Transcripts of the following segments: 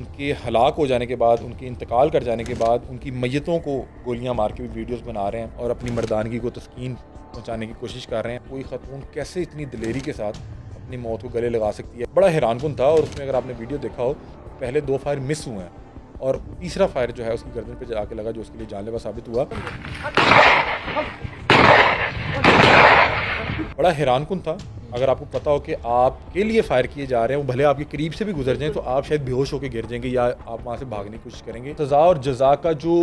उनके हलाक हो जाने के बाद, उनके इंतकाल कर जाने के बाद उनकी मैयतों को गोलियां मार के भी वीडियोस बना रहे हैं और अपनी मर्दानगी को तस्कीन पहुंचाने की कोशिश कर रहे हैं। कोई ख़तून कैसे इतनी दिलेरी के साथ अपनी मौत को गले लगा सकती है, बड़ा हैरानकुन था। और उसमें अगर आपने वीडियो देखा हो, पहले 2 फायर मिस हुए हैं और तीसरा फायर जो है उसकी गर्दन पे जाके लगा, जो उसके लिए जानलेवा साबित हुआ। बड़ा हैरानकुन था। अगर आपको पता हो कि आपके लिए फायर किए जा रहे हैं, वो भले आपके करीब से भी गुजर जाएं, तो आप शायद बेहोश होकर गिर जाएंगे या आप वहाँ से भागने की कोशिश करेंगे। सज़ा और जज़ा का जो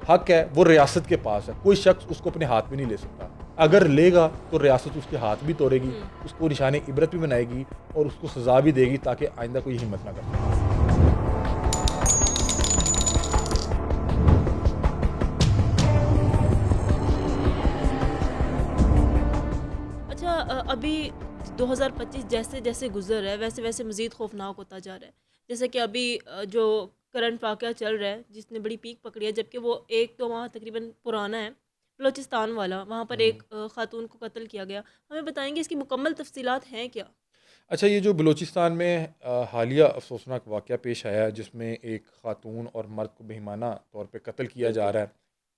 हक है वो रियासत के पास है, कोई शख्स उसको अपने हाथ में नहीं ले सकता। अगर लेगा तो रियासत उसके हाथ भी तोड़ेगी, उसको निशाने इबरत भी बनाएगी और उसको सज़ा भी देगी, ताकि आइंदा कोई हिम्मत ना करे। अच्छा, अभी 2025 जैसे जैसे गुजर रहा है वैसे वैसे मज़ीद खौफनाक होता जा रहा है। जैसे कि अभी जो करंट वाक़या चल रहा है जिसने बड़ी पीक पकड़ी है, जबकि वो एक तो वहाँ तकरीबन पुराना है, बलोचिस्तान वाला, वहाँ पर एक ख़ातून को कत्ल किया गया। हमें बताएंगे इसकी मुकम्मल तफसीलात हैं क्या? अच्छा, ये जो बलूचिस्तान में हालिया अफसोसनाक वाक़या पेश आया है, जिसमें एक ख़ातून और मर्द को बेईमाना तौर पे कत्ल किया जा बिल्कुल। रहा है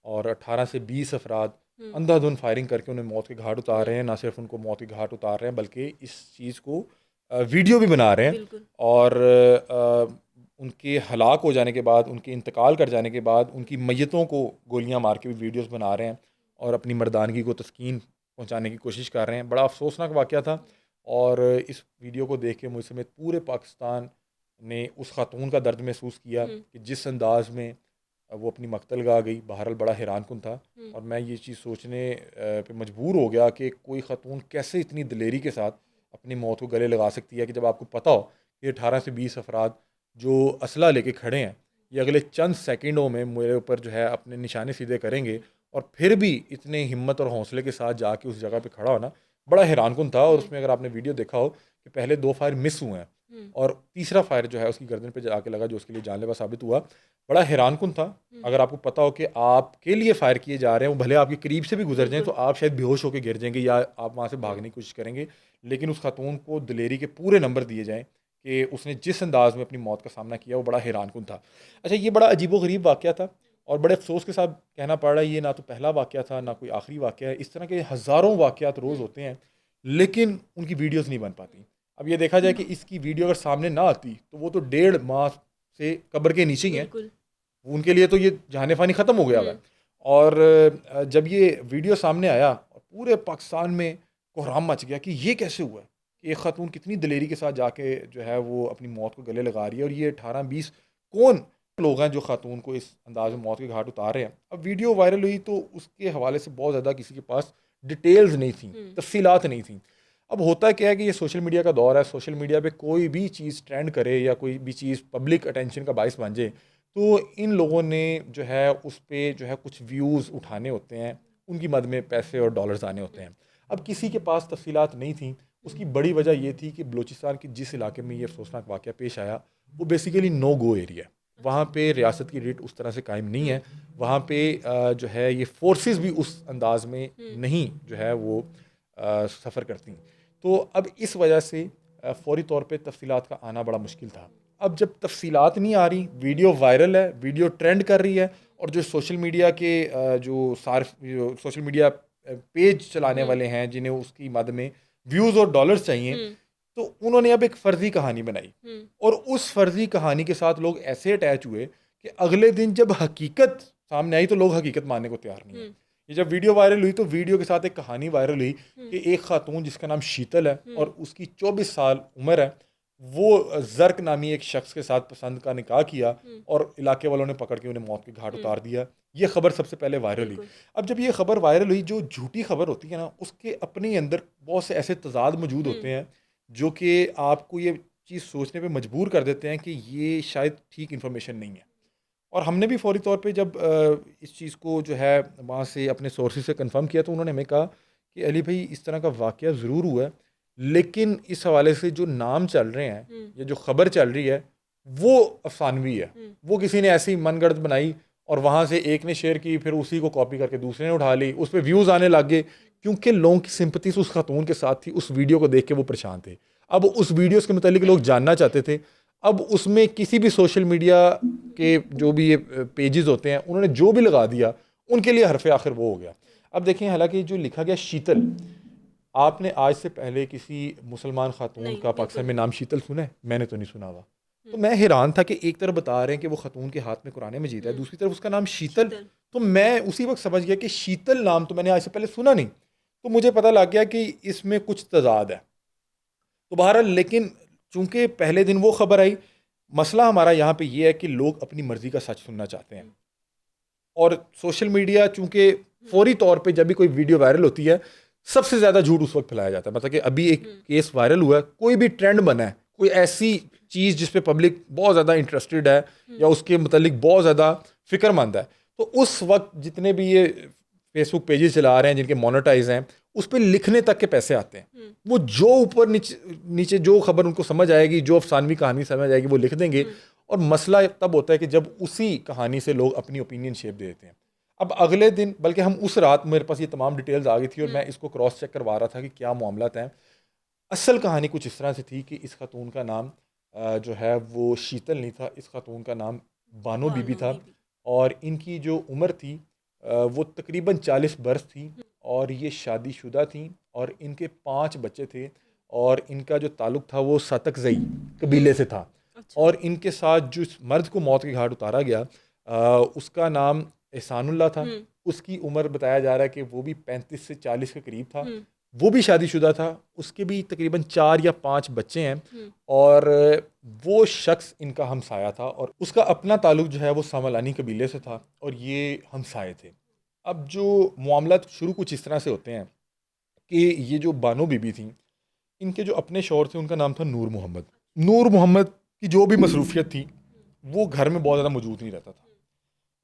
और 18 से 20 अफराद हुँ, अंधाधुंध फायरिंग करके उन्हें मौत के घाट उतार हुँ, रहे हैं। ना सिर्फ उनको मौत के घाट उतार रहे हैं, बल्कि इस चीज़ को वीडियो भी बना रहे हैं बिल्कुल। और उनके हलाक हो जाने के बाद, उनके इंतकाल कर जाने के बाद उनकी मैयतों को गोलियां मार के भी वीडियोस बना रहे हैं और अपनी मर्दानगी को तस्कीन पहुंचाने की कोशिश कर रहे हैं। बड़ा अफसोसनाक वाक़या था और इस वीडियो को देख के मुझ समेत पूरे पाकिस्तान ने उस खातून का दर्द महसूस किया हुँ, कि जिस अंदाज में वो अपनी मकतल गा गई। बहरहाल बड़ा हैरानकुन था हुँ, और मैं ये चीज़ सोचने पे मजबूर हो गया कि कोई खातून कैसे इतनी दिलेरी के साथ अपनी मौत को गले लगा सकती है, कि जब आपको पता हो कि 18 से 20 अफराद जो असला लेके खड़े हैं, ये अगले चंद सेकंडों में मेरे ऊपर जो है अपने निशाने सीधे करेंगे, और फिर भी इतने हिम्मत और हौसले के साथ जाके उस जगह पे खड़ा होना बड़ा हैरानकुन था। और हुँ, उसमें अगर आपने वीडियो देखा हो कि पहले 2 फायर मिस हुए हैं हुँ, और तीसरा फायर जो है उसकी गर्दन पे जाके लगा, जो उसके लिए जानलेवा साबित हुआ। बड़ा हैरानकुन था। हुँ, अगर आपको पता हो कि आपके लिए फायर किए जा रहे हैं, वो भले आपके करीब से भी गुजर जाएं, तो बिल्कुल। आप शायद बेहोश होकर गिर जाएंगे या आप वहाँ से हुँ, भागने की कोशिश करेंगे। लेकिन उस खातून को दिलेरी के पूरे नंबर दिए जाएं कि उसने जिस अंदाज में अपनी मौत का सामना किया, वो बड़ा हैरानकुन था। अच्छा, ये बड़ा अजीबोगरीब वाक़या था और बड़े अफसोस के साथ कहना पड़ रहा है, ये ना तो पहला वाक़या था, ना कोई आखिरी वाक़या है। इस तरह के हज़ारों वाक़यात रोज़ हुँ, होते हैं, लेकिन उनकी वीडियोज़ नहीं बन पाती। अब ये देखा जाए कि इसकी वीडियो अगर सामने ना आती, तो वो तो 1.5 माह से कब्र के नीचे ही हैं। बिल्कुल। उनके लिए तो ये जहान-ए-फ़ानी ख़त्म हो गया हुआ है। हुँ, और जब ये वीडियो सामने आया, पूरे पाकिस्तान में कोहराम मच गया कि ये कैसे हुआ है? कि एक ख़ातून कितनी दिलेरी के साथ जाके जो है वो अपनी मौत को गले लगा रही है, और ये 18-20 कौन लोग हैं जो ख़ातून को इस अंदाज़ में मौत के घाट उतार रहे हैं। अब वीडियो वायरल हुई तो उसके हवाले से बहुत ज़्यादा किसी के पास डिटेल्स नहीं थी, हुँ, तफ़सीलात नहीं थी। अब होता क्या है कि ये सोशल मीडिया का दौर है, सोशल मीडिया पे कोई भी चीज़ ट्रेंड करे या कोई भी चीज़ पब्लिक अटेंशन का बाइस बन जाए, तो इन लोगों ने जो है उस पे जो है कुछ व्यूज़ उठाने होते हैं, उनकी मद में पैसे और डॉलर्स आने होते हैं। अब किसी के पास तफ़सीलात नहीं थी। उसकी बड़ी वजह ये थी कि बलूचिस्तान के जिस इलाके में ये अफसोसनाक वाक़या पेश आया, वो बेसिकली नो गो एरिया है। वहाँ पे रियासत की रेट उस तरह से कायम नहीं हुँ, है। वहाँ पे जो है ये फ़ोर्सेस भी उस अंदाज़ में हुँ, नहीं जो है वो सफ़र करती। तो अब इस वजह से फ़ौरी तौर पे तफ़सीलात का आना बड़ा मुश्किल था। अब जब तफ़सीलात नहीं आ रही, वीडियो वायरल है, वीडियो ट्रेंड कर रही है, और जो सोशल मीडिया के जो सोशल मीडिया पेज चलाने हुँ, वाले हैं, जिन्हें उसकी मद में व्यूज़ और डॉलर्स चाहिए, हुँ, तो उन्होंने अब एक फ़र्ज़ी कहानी बनाई। हुँ, और उस फ़र्ज़ी कहानी के साथ लोग ऐसे अटैच हुए कि अगले दिन जब हकीकत सामने आई, तो लोग हकीकत मानने को तैयार नहीं है। हुँ, ये जब वीडियो वायरल हुई, तो वीडियो के साथ एक कहानी वायरल हुई हुँ, कि एक खातून जिसका नाम शीतल है हुँ, और उसकी 24 साल उम्र है, वो ज़र्क नामी एक शख्स के साथ पसंद का निकाह किया हुँ, और इलाके वालों ने पकड़ के उन्हें मौत के घाट हुँ, उतार दिया। ये खबर सबसे पहले वायरल हुई। बिल्कुल। अब जब ये खबर वायरल हुई, जो झूठी खबर होती है ना, उसके अपने ही अंदर बहुत से ऐसे तज़ाद मौजूद हुँ, होते हैं, जो कि आपको ये चीज़ सोचने पे मजबूर कर देते हैं कि ये शायद ठीक इन्फॉर्मेशन नहीं है। और हमने भी फ़ौरी तौर पे जब इस चीज़ को जो है वहाँ से अपने सोर्सेज़ से कन्फ़र्म किया, तो उन्होंने हमें कहा कि अली भाई, इस तरह का वाक़या ज़रूर हुआ है, लेकिन इस हवाले से जो नाम चल रहे हैं हुँ, या जो ख़बर चल रही है, वो अफ़सानवी है। हुँ, वो किसी ने ऐसी मनगढ़ंत बनाई और वहाँ से एक ने शेयर की, फिर उसी को कॉपी करके दूसरे ने उठा ली, उस पे व्यूज़ आने लग गए, क्योंकि लोगों की सिंपैथी उस खातून के साथ थी। उस वीडियो को देख के वो परेशान थे। अब उस वीडियोज़ के मुतालिक लोग जानना चाहते थे। अब उसमें किसी भी सोशल मीडिया के जो भी ये पेजेस होते हैं उन्होंने जो भी लगा दिया उनके लिए हरफ आखिर वो हो गया। अब देखें, हालांकि जो लिखा गया शीतल, आपने आज से पहले किसी मुसलमान खातून नहीं, का पाकिस्तान बिल्कुल में नहीं। नाम शीतल सुना है? मैंने तो नहीं सुना हुआ। तो हुँ, मैं हैरान था कि एक तरफ बता रहे हैं कि वो खातून के हाथ में कुरान मजीद है, हुँ, दूसरी तरफ उसका नाम शीतल। शीतल। तो मैं उसी वक्त समझ गया कि शीतल नाम तो मैंने आज से पहले सुना नहीं। तो मुझे पता लग गया कि इसमें कुछ तजाद है। तो बहरहाल, लेकिन चूंकि पहले दिन वो खबर आई, मसला हमारा यहाँ पे ये है कि लोग अपनी मर्जी का सच सुनना चाहते हैं। हुँ, और सोशल मीडिया चूंकि हुँ, फौरी तौर पे जब भी कोई वीडियो वायरल होती है, सबसे ज़्यादा झूठ उस वक्त फैलाया जाता है। मतलब कि अभी एक हुँ, केस वायरल हुआ है, कोई भी ट्रेंड बना है, कोई ऐसी चीज़ जिस पे पब्लिक बहुत ज़्यादा इंटरेस्टेड है हुँ, या उसके मतलब बहुत ज़्यादा फिक्रमंद है, तो उस वक्त जितने भी ये फेसबुक पेजेस चला रहे हैं जिनके मोनेटाइज हैं, उस पर लिखने तक के पैसे आते हैं। हुँ, वो जो ऊपर नीचे नीचे जो खबर उनको समझ आएगी, जो अफसानवी कहानी समझ आएगी, वो लिख देंगे। हुँ, और मसला तब होता है कि जब उसी कहानी से लोग अपनी ओपिनियन शेप दे देते हैं। अब अगले दिन, बल्कि हम उस रात, मेरे पास ये तमाम डिटेल्स आ गई थी और हुँ, मैं इसको क्रॉस चेक करवा रहा था कि क्या मामला हैं। असल कहानी कुछ इस तरह से थी कि इस खातून का नाम जो है वो शीतल नहीं था, इस खातून का नाम बानो बीबी बानो था। बीबी। और इनकी जो उम्र थी वो तकरीबन 40 बरस थी। हुँ, और ये शादीशुदा थी और इनके 5 बच्चे थे। और इनका जो ताल्लुक़ था वो सातकज़ई कबीले हुँ, से था। अच्छा। और इनके साथ जिस मर्द को मौत के घाट उतारा गया उसका नाम एहसानुल्लाह था। हुँ, उसकी उम्र बताया जा रहा है कि वो भी 35 से 40 के करीब था। हुँ, वो भी शादीशुदा था, उसके भी तकरीबन 4 या 5 बच्चे हैं। हुँ, और वो शख्स इनका हमसाया था और उसका अपना ताल्लुक जो है वो सामलानी कबीले से था और ये हमसाए थे। अब जो मामला शुरू कुछ इस तरह से होते हैं कि ये जो बानो बीबी थी, इनके जो अपने शौहर थे उनका नाम था नूर मोहम्मद। नूर मोहम्मद की जो भी मसरूफियत थी, वो घर में बहुत ज़्यादा मौजूद नहीं रहता था।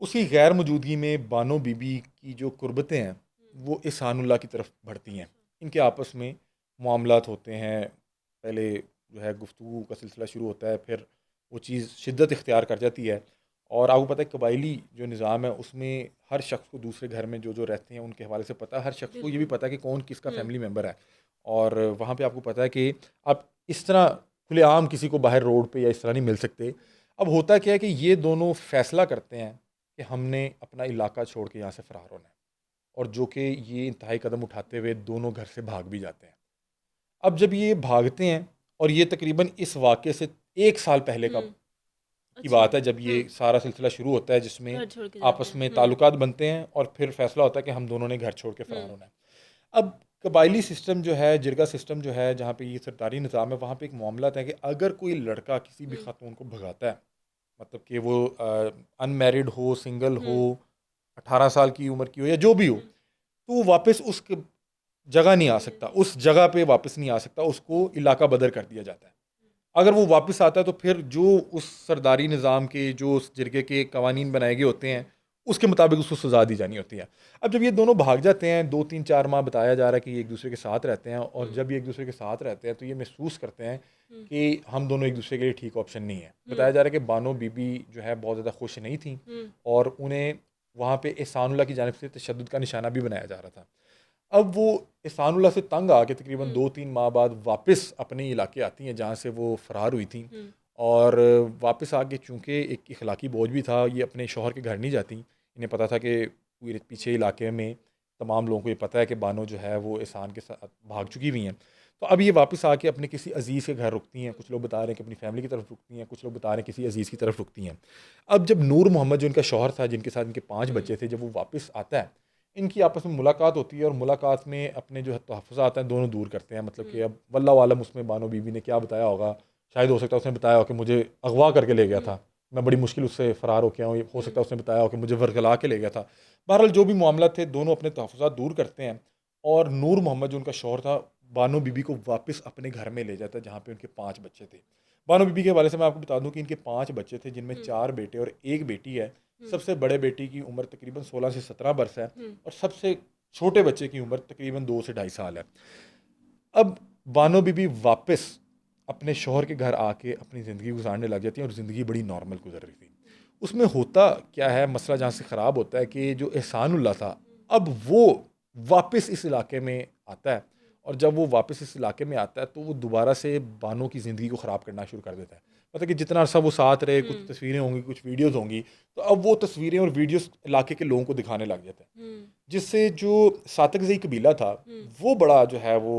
उसकी गैर मौजूदगी में बानो बीबी की जो कुर्बतें हैं वो एहसानुल्लाह की तरफ बढ़ती हैं। इनके आपस में मामलात होते हैं। पहले जो है गुफ्तगू का सिलसिला शुरू होता है, फिर वो चीज़ शिद्दत इख्तियार कर जाती है। और आपको पता है कबायली जो निज़ाम है उसमें हर शख्स को दूसरे घर में जो जो रहते हैं उनके हवाले से पता है, हर शख्स को ये भी बिल्कुल। पता है कि कौन किसका हुँ, फैमिली मेम्बर है। और वहाँ पे आपको पता है कि आप इस तरह खुलेआम किसी को बाहर रोड पे या इस तरह नहीं मिल सकते। अब होता क्या है कि ये दोनों फैसला करते हैं कि हमने अपना इलाका छोड़ के यहाँ से फ़रार होना है। और जो कि ये इंतहाई कदम उठाते हुए दोनों घर से भाग भी जाते हैं। अब जब ये भागते हैं, और ये तकरीबन इस वाक़ये से 1 साल पहले का हुँ, की अच्छा। बात है जब ये हुँ, सारा सिलसिला शुरू होता है, जिसमें घर छोड़ के जाते आपस हैं। में हुँ, ताल्लुकात बनते हैं और फिर फैसला होता है कि हम दोनों ने घर छोड़ के फ़रार हुँ, होना है। अब कबायली सिस्टम जो है, जिरगा सिस्टम जो है, जहाँ पे ये सरकारी निज़ाम है, वहाँ पे एक मामला है कि अगर कोई लड़का किसी भी हुँ, खातून को भगाता है, मतलब कि वो अनमैरिड हो, सिंगल हो, हुँ, 18 साल की उम्र की हो या जो भी हो, हुँ, तो वो वापस उस जगह नहीं आ कबीले सकता, में। उस जगह पे वापस नहीं आ सकता, उसको इलाका बदर कर दिया जाता है। अगर वो वापस आता है तो फिर जो उस सरदारी निज़ाम के, जो उस जिरगे के कवानीन बनाए गए होते हैं, हुँ, उसके मुताबिक उसको सज़ा दी जानी होती है। अब जब ये दोनों भाग जाते हैं, 2 3 4 माह बताया जा रहा है कि ये एक दूसरे के साथ रहते हैं, और हुँ, जब ये एक दूसरे के साथ रहते हैं तो ये महसूस करते हैं हुँ, कि हम दोनों एक दूसरे के लिए ठीक ऑप्शन नहीं है। हुँ, बताया जा रहा है कि बानो बीबी जो है बहुत ज़्यादा खुश नहीं थी हुँ, और उन्हें वहाँ पे एहसानुल्लाह की जानिब से तशद्दुद का निशाना भी बनाया जा रहा था। अब वो एहसानुल्लाह से तंग आके तकरीबन हुँ, 2 3 माह बाद वापस अपने इलाके आती हैं जहाँ से वो फ़रार हुई थी। हुँ, और वापस आके चूँकि एक इखलाकी बोझ भी था, ये अपने शौहर के घर नहीं जाती। इन्हें पता था कि पूरे पीछे इलाके में तमाम लोगों को ये पता है कि बानो जो है वो एहसान के साथ भाग चुकी हुई हैं। तो अब ये वापस आके अपने किसी अज़ीज़ के घर रुकती हैं। कुछ लोग बता रहे हैं कि अपनी फ़ैमिली की तरफ रुकती हैं, कुछ लोग बता रहे हैं किसी अज़ीज़ की तरफ रुकती हैं। अब जब नूर मोहम्मद जो इनका शौहर था, जिनके साथ इनके 5 हुँ, बच्चे थे, जब वो वापस आता है, इनकी आपस में मुलाकात होती है और मुलाकात में अपने जो तहफ़्फ़ुज़ात हैं दोनों दूर करते हैं। मतलब कि हुँ, अब वल्लाहु आलम उसमें बानो बीबी ने क्या बताया होगा। शायद हो सकता है उसने बताया हो कि मुझे अगवा करके ले गया हुँ, था, मैं बड़ी मुश्किल उससे फ़रार होके आया हूँ। हो हुँ, सकता है उसने बताया हो कि मुझे वर्गला के ले गया था। बहरहाल जो भी मामला थे, दोनों अपने तहफ़्फ़ुज़ात दूर करते हैं और नूर मोहम्मद जो उनका शौहर था, बानो बीबी को वापस अपने घर में ले जाता है जहाँ पे उनके 5 बच्चे थे। बानो बीबी के हवाले से मैं आपको बता दूँ कि इनके 5 बच्चे थे, जिनमें हुँ, 4 बेटे और 1 बेटी है। हुँ, सबसे बड़े बेटी की उम्र तकरीबन 16 से 17 बरस है हुँ, और सबसे छोटे बच्चे की उम्र तकरीबन 2 से ढाई साल है। अब बानो बीबी वापस अपने शौहर के घर आके अपनी ज़िंदगी गुजारने लग जाती हैं और ज़िंदगी बड़ी नॉर्मल गुजर रही थी। उसमें होता क्या है, मसला जहाँ से ख़राब होता है कि जो एहसानुल्लाह था, अब वो वापस इस इलाके में आता है। और जब वो वापस इस इलाके में आता है तो वो दोबारा से बानो की ज़िंदगी को ख़राब करना शुरू कर देता है। मतलब कि जितना अरसा वो साथ रहे, कुछ तस्वीरें होंगी, कुछ वीडियोस होंगी, तो अब वो तस्वीरें और वीडियोस इलाके के लोगों को दिखाने लग जाते हैं, जिससे जो सातकजई कबीला था वो बड़ा जो है वो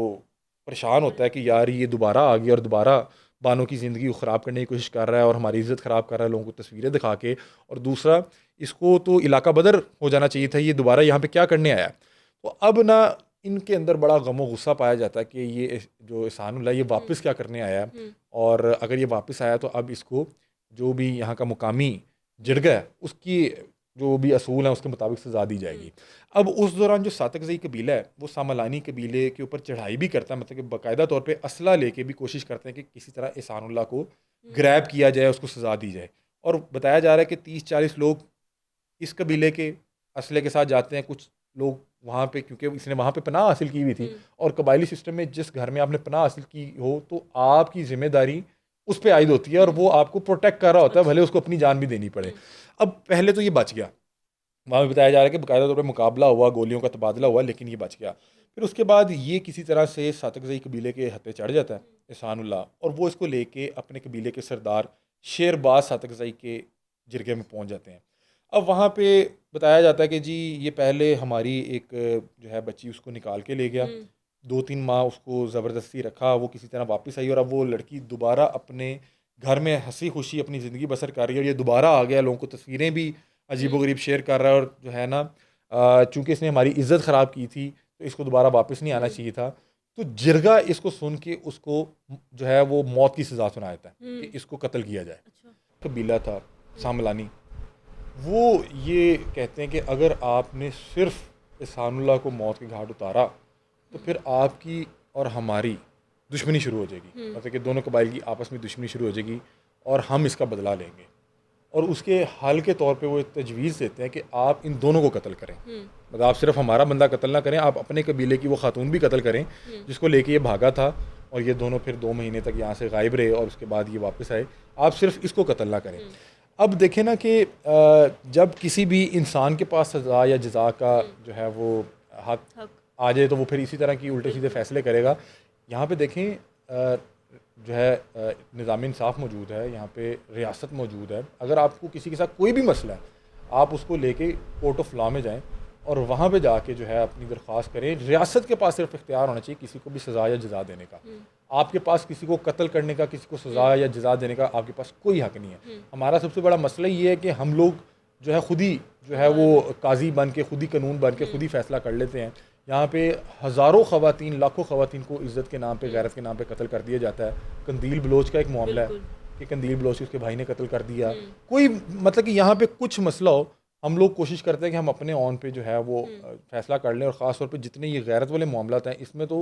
परेशान होता है कि यार ये दोबारा आ गया और दोबारा बानों की ज़िंदगी को ख़राब करने की कोशिश कर रहा है और हमारी इज़्ज़त ख़राब कर रहा है लोगों को तस्वीरें दिखा के। और दूसरा, इसको तो इलाका बदर हो जाना चाहिए था, ये दोबारा यहाँ पे क्या करने आया। तो अब ना इनके अंदर बड़ा गम और गुस्सा पाया जाता है कि ये जो एहसानुल्लाह ये वापस क्या करने आया है, और अगर ये वापस आया तो अब इसको जो भी यहाँ का मुकामी जिरगा है उसकी जो भी असूल हैं उसके मुताबिक सजा दी जाएगी। अब उस दौरान जो सातकजई कबीला है वो सामलानी कबीले के ऊपर चढ़ाई भी करता है, मतलब कि बाकायदा तौर पे असला लेके भी कोशिश करते हैं कि किसी तरह एहसानुल्लाह को ग्रैब किया जाए, उसको सजा दी जाए। और बताया जा रहा है कि 30-40 लोग इस कबीले के असले के साथ जाते हैं, कुछ लोग वहाँ पे, क्योंकि इसने वहाँ पे पनाह हासिल की हुई थी, और कबायली सिस्टम में जिस घर में आपने पनाह हासिल की हो तो आपकी जिम्मेदारी उस पर आयद होती है और वो आपको प्रोटेक्ट कर रहा होता है, भले उसको अपनी जान भी देनी पड़े। अब पहले तो ये बच गया, वहाँ भी बताया जा रहा है कि बाकायदा तौर पर मुकाबला हुआ, गोलियों का तबादला हुआ, लेकिन ये बच गया। फिर उसके बाद ये किसी तरह से सातकजई कबीले के हत्थे चढ़ जाता है एहसानुल्लाह, और वो इसको लेके अपने कबीले के सरदार शेरबाज सातकजई के जिरगे में पहुँच जाते हैं। अब वहाँ पे बताया जाता है कि जी ये पहले हमारी एक जो है बच्ची उसको निकाल के ले गया, 2-3 माह उसको ज़बरदस्ती रखा, वो किसी तरह वापस आई और अब वो लड़की दोबारा अपने घर में हंसी खुशी अपनी ज़िंदगी बसर कर रही है, और ये दोबारा आ गया, लोगों को तस्वीरें भी अजीबोगरीब शेयर कर रहा है, और जो है ना चूँकि इसने हमारी इज़्ज़त ख़राब की थी तो इसको दोबारा वापस नहीं आना चाहिए था। तो जिरगा इसको सुन के उसको जो है वो मौत की सज़ा सुना देता है कि इसको कत्ल किया जाए। कबीला था सामलानी, वो ये कहते हैं कि अगर आपने सिर्फ एहसानुल्लाह को मौत के घाट उतारा तो फिर आपकी और हमारी दुश्मनी शुरू हो जाएगी, मतलब कि दोनों कबाइल की आपस में दुश्मनी शुरू हो जाएगी और हम इसका बदला लेंगे। और उसके हल के तौर पे वो एक तजवीज़ देते हैं कि आप इन दोनों को कत्ल करें, मतलब आप सिर्फ हमारा बंदा कत्ल ना करें, आप अपने कबीले की वो खातून भी कत्ल करें जिसको लेके ये भागा था, और ये दोनों फिर 2 महीने तक यहाँ से गायब रहे और उसके बाद ये वापस आए, आप सिर्फ इसको कत्ल ना करें। अब देखें ना कि जब किसी भी इंसान के पास सज़ा या जज़ा का जो है वो हक आ जाए तो वो फिर इसी तरह की उल्टे सीधे फैसले करेगा। यहाँ पे देखें जो है निज़ाम इंसाफ मौजूद है, यहाँ पे रियासत मौजूद है। अगर आपको किसी के साथ कोई भी मसला है, आप उसको लेके कोर्ट ऑफ लॉ में जाएं और वहाँ पे जाके जो है अपनी दरख्वास्त करें। रियासत के पास सिर्फ इख्तियार होना चाहिए किसी को भी सज़ा या जज़ा देने का। आपके पास किसी को कत्ल करने का, किसी को सज़ा या जज़ा देने का आपके पास कोई हक नहीं है। हमारा सबसे बड़ा मसला ये है कि हम लोग जो है खुद ही जो है वो काजी बन के, खुद ही कानून बन के खुद ही फैसला कर लेते हैं। यहाँ पे हज़ारों ख़वातीन, लाखों ख़वातीन को इज़्ज़त के नाम पे, गैरत के नाम पे कत्ल कर दिया जाता है। कंदील बलोच का एक मामला है कि कंदील बलोच उसके भाई ने कत्ल कर दिया। कोई मतलब कि यहाँ पे कुछ मसला हो, हम लोग कोशिश करते हैं कि हम अपने ऑन पे जो है वो फैसला कर लें, और ख़ास तौर पे जितने ये गैरत वाले मामलात हैं इसमें तो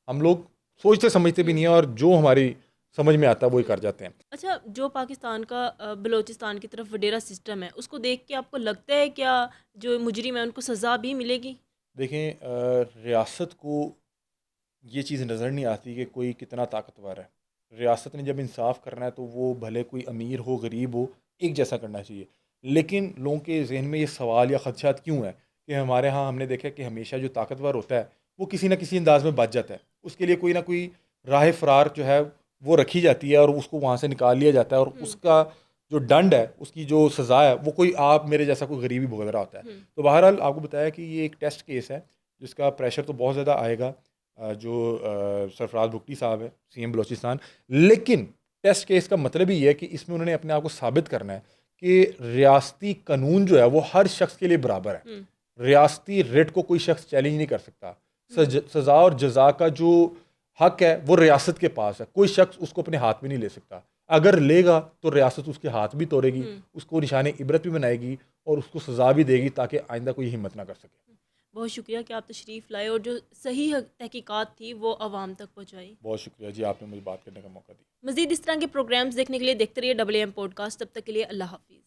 हम लोग सोचते समझते भी नहीं हैं, और जो हमारी समझ में आता है वही कर जाते हैं। अच्छा, जो पाकिस्तान का बलूचिस्तान की तरफ वडेरा सिस्टम है, उसको देख के आपको लगता है क्या जो मुजरिम है उनको सज़ा भी मिलेगी? देखें, रियासत को ये चीज़ नज़र नहीं आती कि कोई कितना ताकतवर है। रियासत ने जब इंसाफ करना है तो वो भले कोई अमीर हो, गरीब हो, एक जैसा करना चाहिए। लेकिन लोगों के जहन में ये सवाल या खदशात क्यों है कि हमारे यहाँ हमने देखा कि हमेशा जो ताकतवर होता है वो किसी न किसी अंदाज में बच जाता है, उसके लिए कोई ना कोई राह फ़रार जो है वो रखी जाती है और उसको वहाँ से निकाल लिया जाता है, और उसका जो दंड है, उसकी जो सज़ा है वो कोई आप मेरे जैसा कोई गरीबी भुगत रहा होता है। तो बहरहाल आपको बताया कि ये एक टेस्ट केस है जिसका प्रेशर तो बहुत ज़्यादा आएगा जो सरफराज भुगटी साहब है, CM बलोचिस्तान। लेकिन टेस्ट केस का मतलब ही है कि इसमें उन्होंने अपने आप को साबित करना है कि रियासती कानून जो है वो हर शख्स के लिए बराबर है। रियासती रेट को कोई शख्स चैलेंज नहीं कर सकता। सज़ा और जज़ा का जो हक है वो रियासत के पास है, कोई शख्स उसको अपने हाथ में नहीं ले सकता। अगर लेगा तो रियासत उसके हाथ भी तोड़ेगी, उसको निशाने इबरत भी बनाएगी और उसको सज़ा भी देगी ताकि आइंदा कोई हिम्मत ना कर सके। बहुत शुक्रिया कि आप तशरीफ़ लाए और जो सही तहकीकात थी वो आवाम तक पहुँचाई। बहुत शुक्रिया जी, आपने मुझे बात करने का मौका दिया। मज़ीद इस तरह के प्रोग्राम्स देखने के लिए देखते रहिए WM पॉडकास्ट। तब तक के लिए अल्लाह हाफिज़।